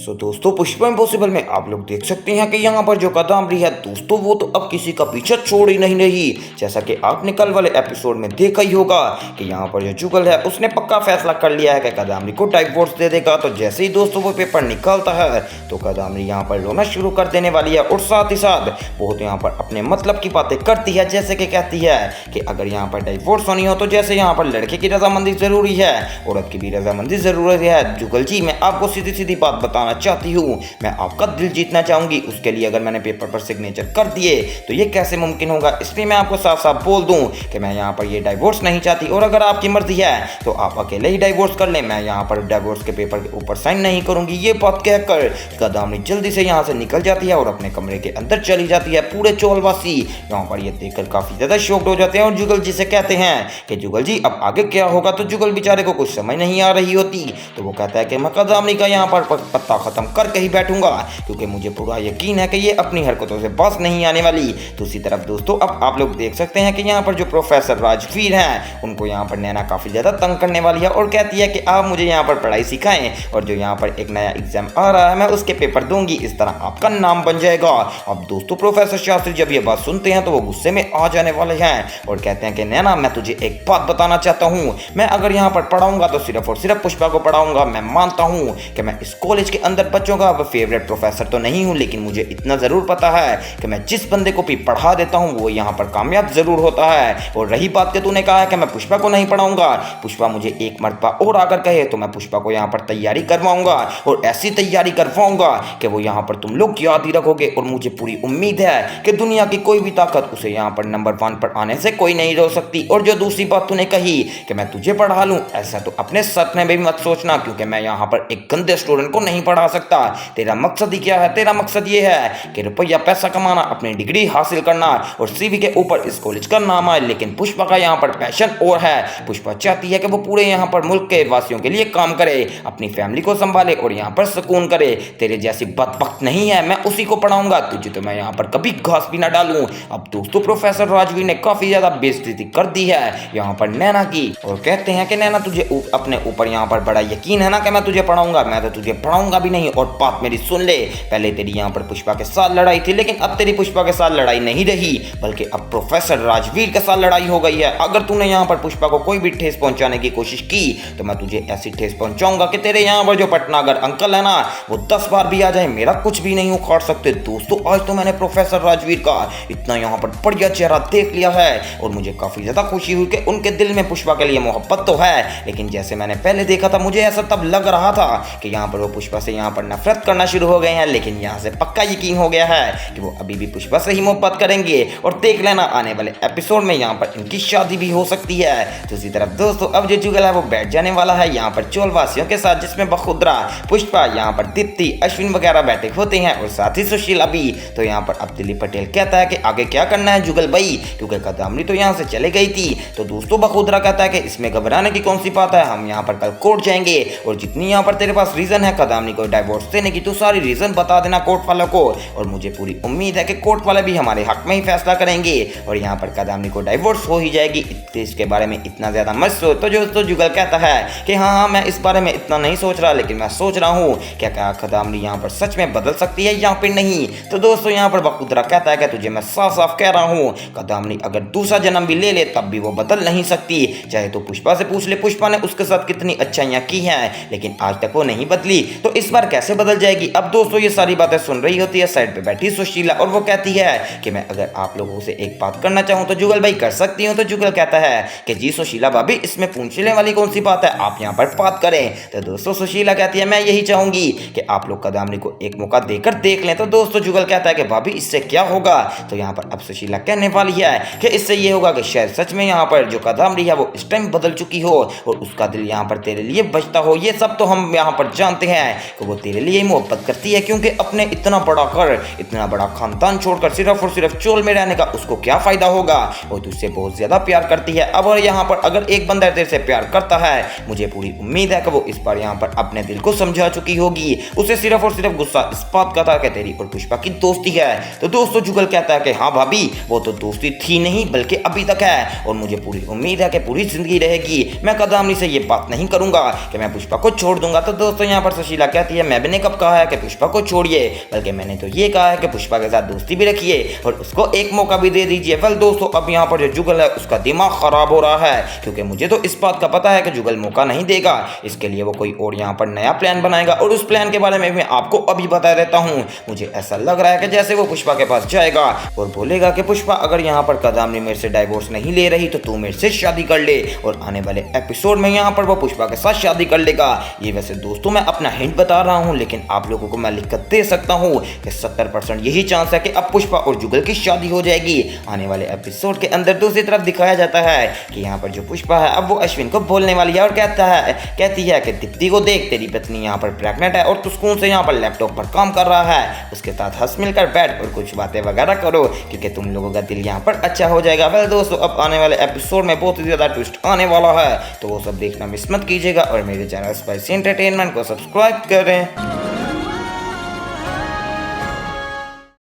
सो दोस्तों पुष्पा इम्पॉसिबल में आप लोग देख सकते हैं कि यहाँ पर जो कादम्बरी है दोस्तों वो तो अब किसी का पीछा छोड़ ही नहीं रही। जैसा कि आपने कल वाले एपिसोड में देखा ही होगा कि यहाँ पर जो जुगल है उसने पक्का फैसला कर लिया है कि कादम्बरी को डाइवोर्स दे देगा। तो जैसे ही दोस्तों वो पेपर निकलता है तो कादम्बरी यहाँ पर रोना शुरू कर देने वाली है और साथ ही साथ बहुत यहाँ पर अपने मतलब की बातें करती है। जैसे कि कहती है कि अगर यहाँ पर डाइवोर्स होनी हो तो जैसे यहाँ पर लड़के की रजामंदी जरूरी है औरत की भी रजामंदी जरूरी है। जुगल जी मैं आपको सीधी सीधी बात बताना चाहती हूँ, मैं आपका दिल जीतना चाहूंगी, उसके लिए अगर मैंने पेपर पर सिग्नेचर कर दिए तो ये कैसे मुमकिन होगा। इसलिए मैं आपको साफ साफ बोल दूं कि मैं यहाँ पर ये डाइवोर्स नहीं चाहती और अगर आपकी मर्जी है तो आप अकेले ही डाइवोर्स कर लें, मैं यहाँ पर डाइवोर्स के पेपर के ऊपर साइन नहीं करूंगी। ये बात कहकर कादम्बरी जल्दी से यहाँ से निकल जाती है और अपने कमरे के अंदर चली जाती है। पूरे चौलवासी यहाँ पर ये देखकर काफी ज्यादा शॉक्ड हो जाते हैं और जुगल जी से कहते हैं कि जुगल जी अब आगे क्या होगा। तो जुगल बेचारे को कुछ समझ नहीं आ रही होती तो वो कहता है कि मैं कादम्बरी का यहाँ पर पत्ता खत्म करके ही बैठूंगा क्योंकि मुझे पूरा यकीन है कि ये अपनी हरकतों से बाज नहीं आने वाली। दूसरी तरफ दोस्तों अब आप लोग देख सकते हैं कि यहाँ पर जो प्रोफेसर राजवीर हैं उनको यहाँ पर नैना काफी ज्यादा तंग करने वाली है और कहती है कि आप मुझे यहाँ पर पढ़ाई सिखाएं और जो यहाँ पर एक नया एग्जाम आ रहा है मैं उसके पेपर दूंगी, इस तरह आपका नाम बन जाएगा। अब दोस्तों प्रोफेसर शास्त्री जब ये बात सुनते हैं तो वो गुस्से में आ जाने वाले हैं और कहते हैं कि नैना मैं तुझे एक बात बताना चाहता हूँ, मैं अगर यहाँ पर पढ़ाऊंगा तो सिर्फ और सिर्फ पुष्पा को पढ़ाऊंगा। मैं मानता हूँ कि मैं इस कॉलेज के अंदर बच्चों का फेवरेट प्रोफेसर तो नहीं हूँ लेकिन मुझे इतना जरूर पता है कि मैं जिस बंदे को भी पढ़ा देता हूँ वो यहाँ पर कामयाब जरूर होता है। और रही बात कि तूने कहा है कि मैं पुष्पा को नहीं पढ़ाऊंगा, पुष्पा मुझे एक मर्तबा और आकर कहे तो मैं पुष्पा को यहाँ पर तैयारी करवाऊंगा और ऐसी तैयारी करवाऊंगा कि वो यहाँ पर तुम लोग याद ही रखोगे। और मुझे पूरी उम्मीद है कि दुनिया की कोई भी ताकत उसे यहाँ पर नंबर 1 पर आने से कोई नहीं रोक सकती। और जो दूसरी बात तूने कही कि मैं तुझे पढ़ा लूँ, ऐसा तो अपने सपने में भी मत सोचना क्योंकि मैं यहाँ पर एक गंदे स्टूडेंट को नहीं पढ़ा सकता। तेरा मकसद ही क्या है? तेरा मकसद ये है कि रुपया पैसा कमाना, अपनी डिग्री हासिल करना और सीवी के ऊपर इस कॉलेज का नाम आए। लेकिन पुष्पा का यहाँ पर पैशन और है, पुष्पा चाहती है कि वो पूरे यहाँ पर मुल्क के वासियों के लिए काम करे, अपनी फैमिली को संभाले और यहाँ पर सुकून करे। तेरे जैसी बदबख्त नहीं है, मैं उसी को पढ़ाऊंगा, तुझे तो मैं यहाँ पर कभी घास भी ना डालूं। अब दोस्तों प्रोफेसर राजवीर ने काफी ज्यादा बेइज्जती कर दी है यहाँ पर नैना की और कहते हैं कि नैना तुझे अपने ऊपर यहाँ पर बड़ा यकीन है ना कि मैं तुझे पढ़ाऊंगा, मैं तो तुझे पढ़ाऊंगा भी नहीं। और बात मेरी सुन ले, पहले तेरी यहाँ पर पुष्पा के साथ लड़ाई थी लेकिन अब तेरी पुष्पा के साथ लड़ाई नहीं रही बल्कि अब प्रोफेसर राजवीर के साथ लड़ाई हो गई है। अगर तूने यहाँ पर पुष्पा को कोई भी ठेस पहुंचाने की कोशिश की तो मैं तुझे ऐसी ठेस पहुंचाऊंगा कि तेरे यहाँ पर जो पटनागर अंकल है ना वो 10 बार भी आ जाए मेरा कुछ भी नहीं उखाड़ सकते। दोस्तों आज तो मैंने प्रोफेसर राजवीर का इतना यहाँ पर बढ़िया चेहरा देख लिया है और मुझे काफी ज्यादा खुशी हुई कि उनके दिल में पुष्पा के लिए मोहब्बत तो है, लेकिन जैसे मैंने पहले देखा था मुझे ऐसा तब लग रहा था कि यहाँ पर वो पुष्पा से यहाँ पर नफरत करना शुरू हो गए हैं। लेकिन यहाँ से पक्का यकीन हो गया है कि वो अभी भी पुष्पा से ही मोहब्बत करेंगे और देख लेना आने वाले एपिसोड में यहाँ पर इनकी शादी भी हो सकती है। दूसरी तरफ दोस्तों अब जो जुगल है वो बैठ जाने वाला है यहाँ पर चोलवासियों के साथ, जिसमें बखुद्रा, पुष्पा, यहाँ पर दीप्ति, अश्विन वगैरह बैठे होते हैं और साथ ही सुशीला भी। तो यहाँ पर अब दिलीप पटेल कहता है कि आगे क्या करना है जुगल भाई, क्योंकि कादम्बरी तो यहाँ से चले गई थी। तो दोस्तों बखुद्रा कहता है कि इसमें घबराने की कौन सी बात है, हम यहाँ पर कल कोर्ट जाएंगे और जितनी यहाँ पर तेरे पास रीजन है कादम्बरी को डाइवोर्स देने की तो सारी रीजन बता देना कोर्ट वालों को और मुझे पूरी उम्मीद है कि कोर्ट वाले भी हमारे हक में ही फैसला करेंगे और यहाँ पर कादम्बरी को डाइवोर्स हो ही जाएगी। इसके बारे में इतना ज्यादा मत सोच। तो जो तो जुगल कहता है कि हाँ मैं इस बारे में इतना नहीं सोच रहा लेकिन मैं सोच रहा हूँ क्या कादम्बरी यहाँ पर सच में बदल सकती है या फिर नहीं। तो दोस्तों यहाँ पर बखुद्रा कहता है कि तुझे मैं साफ साफ कह रहा हूँ कादम्बरी अगर दूसरा जन्म भी ले ले तब भी वो बदल नहीं सकती। चाहे तो पुष्पा से पूछ ले, पुष्पा ने उसके साथ कितनी अच्छाइयाँ की हैं लेकिन आज तक वो नहीं बदली, तो इस बार कैसे बदल जाएगी। अब दोस्तों ये सारी बातें सुन रही होती है साइड पे बैठी सुशीला और वो कहती है कि मैं अगर आप लोगों से एक बात करना चाहूँ तो जुगल भाई कर सकती हूँ। तो जुगल कहता है कि जी सुशीला भाभी इसमें पूछने वाली कौन सी बात है, आप यहाँ पर बात करें। तो दोस्तों सुशीला कहती है मैं यही चाहूंगी कि आप लोग कादम्बरी को एक मौका देकर देख लें। तो दोस्तों जुगल कहता है कि भाभी इससे क्या होगा। तो यहाँ पर अब सुशीला कहने वाली है कि इससे ये होगा कि शायद सच में यहाँ पर जो कादम्बरी है वो इस टाइम बदल चुकी हो और उसका दिल यहाँ पर तेरे लिए बचता हो। ये सब तो हम यहाँ पर जानते हैं कि वो तेरे लिए मोहब्बत करती है क्योंकि अपने इतना बड़ा घर, इतना बड़ा खानदान छोड़कर सिर्फ और सिर्फ चोल में रहने का उसको क्या फायदा होगा, वो तुझसे बहुत ज्यादा प्यार करती है। अब यहाँ पर अगर एक बंदा तेरे से प्यार करता है मुझे पूरी उम्मीद है कि वो इस बार यहाँ पर अपने दिल को समझा चुकी होगी। उसे सिर्फ और सिर्फ गुस्सा इस बात का था कि तेरी और पुष्पा की दोस्ती है। तो दोस्तों जुगल कहता है कि हाँ भाभी, वो तो दोस्ती थी नहीं बल्कि अभी तक है, और मुझे पूरी उम्मीद है कि पूरी जिंदगी रहेगी। मैं कदामनी से ये बात नहीं करूंगा कि मैं पुष्पा को छोड़ दूंगा। तो दोस्तों यहाँ पर सुशीला कहती है, मैंने कब कहा है कि पुष्पा को छोड़िए, बल्कि मैंने तो ये कहा है कि पुष्पा के साथ दोस्ती भी रखिए और उसको एक मौका भी दे दीजिए। वेल दोस्तों, अब यहाँ पर जो जुगल है उसका दिमाग खराब हो रहा है, क्योंकि मुझे तो इस बात का पता है कि जुगल मौका नहीं देगा। इसके लिए वो कोई और यहाँ पर नया प्लान बनाएगा, और उस प्लान के बारे में मैं आपको अभी बता देता हूँ। मुझे ऐसा लग रहा है कि जैसे वो पुष्पा के पास जाएगा और बोलेगा कि पुष्पा, अगर यहाँ पर कदामनी मेरे से डाइवोर्स नहीं ले रही तो तू मेरे से शादी कर ले, और आने वाले एपिसोड में यहाँ पर वो पुष्पा के साथ शादी कर लेगा। ये वैसे दोस्तों मैं अपना हिंट बता रहा हूँ, लेकिन आप लोगों को मैं लिखकर दे सकता हूँ कि 70% यही चांस है कि अब पुष्पा और जुगल की शादी हो जाएगी। आने वाले एपिसोड के अंदर दूसरी तरफ दिखाया जाता है कि यहाँ पर जो पुष्पा है अब वो अश्विन को बोलने वाली है और कहती है कि दीप्ति को देख, तेरी पत्नी यहाँ पर प्रेग्नेंट है और तू सुकून से यहाँ पर लैपटॉप पर काम कर रहा है, उसके साथ हंस मिलकर बैठ और कुछ बातें वगैरह करो, क्योंकि तुम लोगों का दिल यहाँ पर अच्छा हो जाएगा। वेल दोस्तों, अब आने वाले एपिसोड में बहुत ही ज़्यादा ट्विस्ट आने वाला है, तो वो सब देखना मिस मत कीजिएगा और मेरे चैनल स्पाइसी एंटरटेनमेंट को सब्सक्राइब करें।